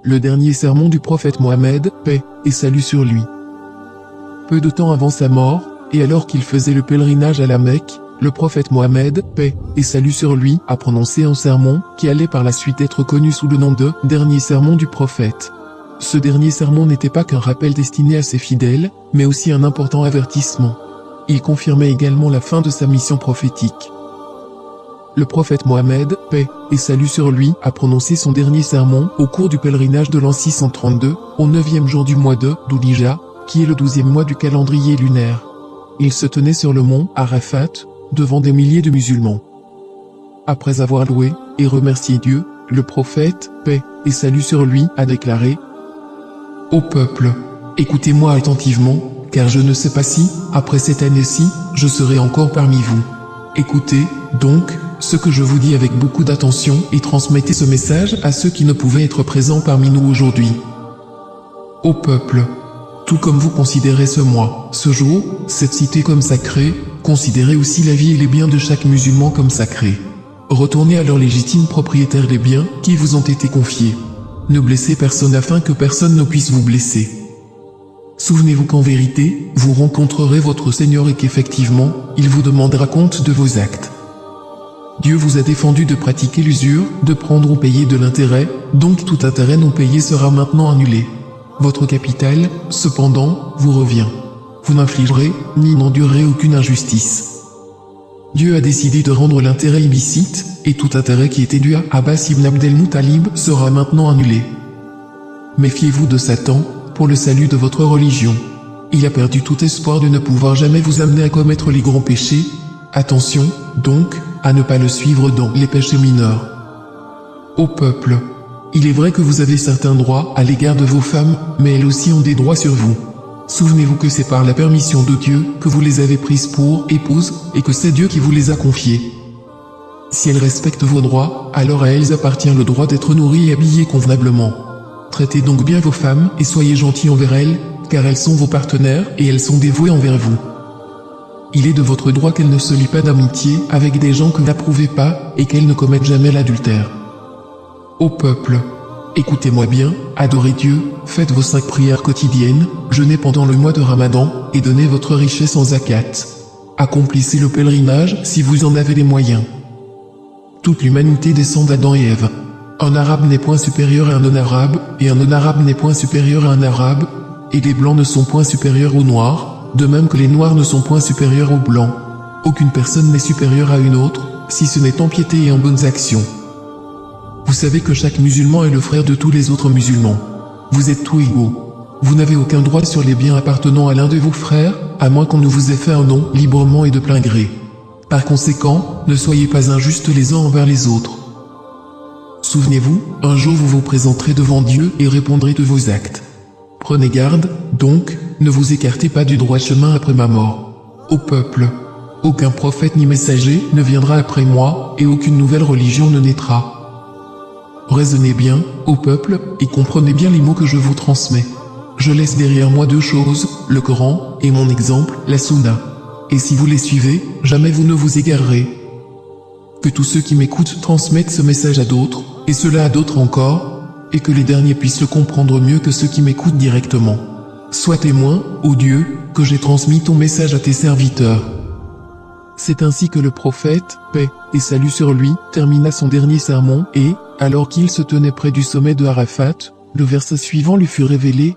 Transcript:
le dernier sermon du prophète Mohammed, paix et salut sur lui. Peu de temps avant sa mort, et alors qu'il faisait le pèlerinage à la Mecque, le prophète Mohammed, paix et salut sur lui, a prononcé un sermon qui allait par la suite être connu sous le nom de « dernier sermon du prophète ». Ce dernier sermon n'était pas qu'un rappel destiné à ses fidèles, mais aussi un important avertissement. Il confirmait également la fin de sa mission prophétique. Le prophète Mohammed, paix et salut sur lui, a prononcé son dernier sermon au cours du pèlerinage de l'an 632, au 9e jour du mois de Dhul-Hijjah, qui est le 12e mois du calendrier lunaire. Il se tenait sur le mont Arafat, devant des milliers de musulmans. Après avoir loué et remercié Dieu, le prophète, paix et salut sur lui, a déclaré : « Ô peuple, écoutez-moi attentivement, car je ne sais pas si, après cette année-ci, je serai encore parmi vous. Écoutez, donc, ce que je vous dis avec beaucoup d'attention et transmettez ce message à ceux qui ne pouvaient être présents parmi nous aujourd'hui. Ô peuple, tout comme vous considérez ce mois, ce jour, cette cité comme sacrée, considérez aussi la vie et les biens de chaque musulman comme sacrés. Retournez à leurs légitimes propriétaires les biens qui vous ont été confiés. Ne blessez personne afin que personne ne puisse vous blesser. Souvenez-vous qu'en vérité, vous rencontrerez votre Seigneur et qu'effectivement, il vous demandera compte de vos actes. Dieu vous a défendu de pratiquer l'usure, de prendre ou payer de l'intérêt, donc tout intérêt non payé sera maintenant annulé. Votre capital, cependant, vous revient. Vous n'infligerez, ni n'endurerez aucune injustice. Dieu a décidé de rendre l'intérêt illicite, et tout intérêt qui était dû à Abbas ibn Abdel-Muttalib sera maintenant annulé. Méfiez-vous de Satan, pour le salut de votre religion. Il a perdu tout espoir de ne pouvoir jamais vous amener à commettre les grands péchés. Attention, donc, à ne pas le suivre dans les péchés mineurs. Ô peuple, il est vrai que vous avez certains droits à l'égard de vos femmes, mais elles aussi ont des droits sur vous. Souvenez-vous que c'est par la permission de Dieu que vous les avez prises pour épouses, et que c'est Dieu qui vous les a confiées. Si elles respectent vos droits, alors à elles appartient le droit d'être nourries et habillées convenablement. Traitez donc bien vos femmes et soyez gentils envers elles, car elles sont vos partenaires et elles sont dévouées envers vous. Il est de votre droit qu'elles ne se lient pas d'amitié avec des gens que vous n'approuvez pas et qu'elles ne commettent jamais l'adultère. Ô peuple, écoutez-moi bien, adorez Dieu, faites vos 5 prières quotidiennes, jeûnez pendant le mois de Ramadan et donnez votre richesse en zakat. Accomplissez le pèlerinage si vous en avez les moyens. Toute l'humanité descend d'Adam et Ève. Un arabe n'est point supérieur à un non-arabe, et un non-arabe n'est point supérieur à un arabe, et les blancs ne sont point supérieurs aux noirs, de même que les noirs ne sont point supérieurs aux blancs. Aucune personne n'est supérieure à une autre, si ce n'est en piété et en bonnes actions. Vous savez que chaque musulman est le frère de tous les autres musulmans. Vous êtes tous égaux. Vous n'avez aucun droit sur les biens appartenant à l'un de vos frères, à moins qu'on ne vous ait fait un don librement et de plein gré. Par conséquent, ne soyez pas injustes les uns envers les autres. Souvenez-vous, un jour vous vous présenterez devant Dieu et répondrez de vos actes. Prenez garde, donc, ne vous écartez pas du droit chemin après ma mort. Ô peuple, aucun prophète ni messager ne viendra après moi, et aucune nouvelle religion ne naîtra. Raisonnez bien, ô peuple, et comprenez bien les mots que je vous transmets. Je laisse derrière moi 2 choses, le Coran, et mon exemple, la Sunna. Et si vous les suivez, jamais vous ne vous égarerez. Que tous ceux qui m'écoutent transmettent ce message à d'autres, et cela à d'autres encore, et que les derniers puissent le comprendre mieux que ceux qui m'écoutent directement. Sois témoin, ô Dieu, que j'ai transmis ton message à tes serviteurs. C'est ainsi que le prophète, paix et salut sur lui, termina son dernier sermon et, alors qu'il se tenait près du sommet de Arafat, le verset suivant lui fut révélé,